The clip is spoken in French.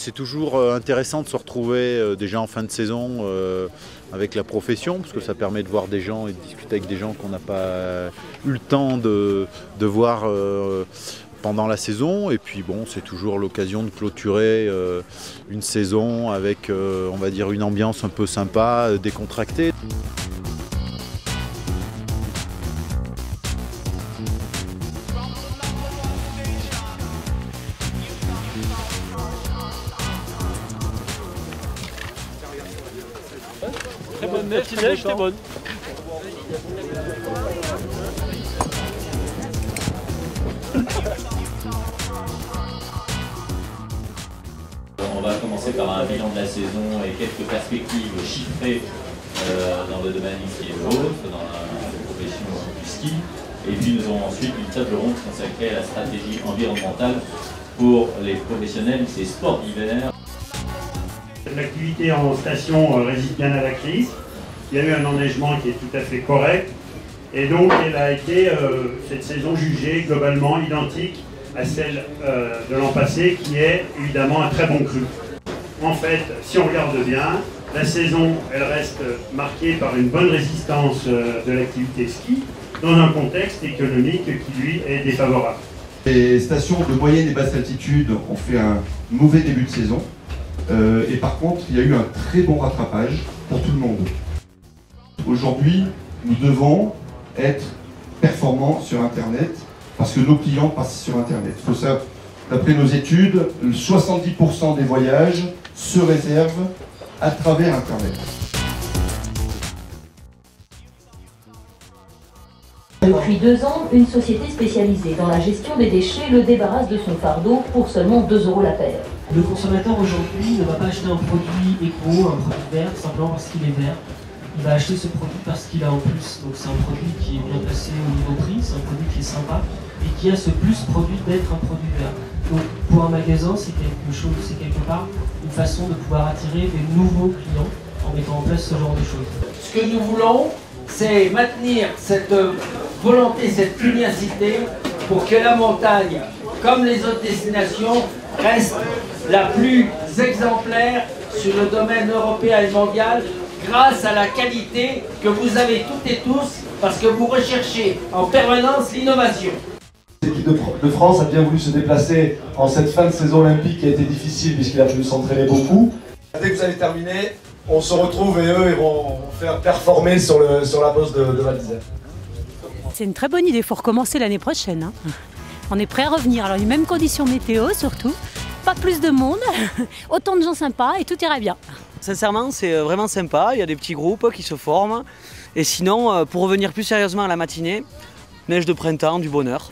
c'est toujours intéressant de se retrouver déjà en fin de saison avec la profession, parce que ça permet de voir des gens et de discuter avec des gens qu'on n'a pas eu le temps de voir pendant la saison. Et puis bon, c'est toujours l'occasion de clôturer une saison avec, on va dire, une ambiance un peu sympa, décontractée. Très bonne neige, la neige était bonne. On va commencer par un bilan de la saison et quelques perspectives chiffrées dans le domaine qui est le vôtre, dans la profession du ski. Et puis nous aurons ensuite une table ronde consacrée à la stratégie environnementale pour les professionnels des sports d'hiver. L'activité en station résiste bien à la crise. Il y a eu un enneigement qui est tout à fait correct. Et donc elle a été, cette saison, jugée globalement identique à celle de l'an passé, qui est évidemment un très bon cru. En fait, si on regarde bien, la saison, elle reste marquée par une bonne résistance de l'activité ski, dans un contexte économique qui, lui, est défavorable. Les stations de moyenne et basse altitude ont fait un mauvais début de saison. Et par contre, il y a eu un très bon rattrapage pour tout le monde. Aujourd'hui, nous devons être performants sur Internet parce que nos clients passent sur Internet. Il faut savoir, d'après nos études, 70% des voyages se réservent à travers Internet. Depuis 2 ans, une société spécialisée dans la gestion des déchets le débarrasse de son fardeau pour seulement 2 € la paire. Le consommateur aujourd'hui ne va pas acheter un produit éco, un produit vert, simplement parce qu'il est vert. Il va acheter ce produit parce qu'il a en plus. Donc c'est un produit qui est bien placé au niveau prix, c'est un produit qui est sympa et qui a ce plus produit d'être un produit vert. Donc pour un magasin, c'est quelque part une façon de pouvoir attirer des nouveaux clients en mettant en place ce genre de choses. Ce que nous voulons, c'est maintenir cette volonté, cette pugnacité pour que la montagne, comme les autres destinations, reste la plus exemplaire sur le domaine européen et mondial grâce à la qualité que vous avez toutes et tous parce que vous recherchez en permanence l'innovation. L'équipe de France a bien voulu se déplacer en cette fin de saison olympique qui a été difficile puisqu'il a fallu s'entraîner beaucoup. Dès que vous allez terminer, on se retrouve et eux ils vont faire performer sur la bosse de Val d'Isère. C'est une très bonne idée, il faut recommencer l'année prochaine. Hein. On est prêt à revenir, alors les mêmes conditions météo surtout, pas plus de monde, autant de gens sympas et tout ira bien. Sincèrement, c'est vraiment sympa, il y a des petits groupes qui se forment. Et sinon, pour revenir plus sérieusement à la matinée, neige de printemps, du bonheur.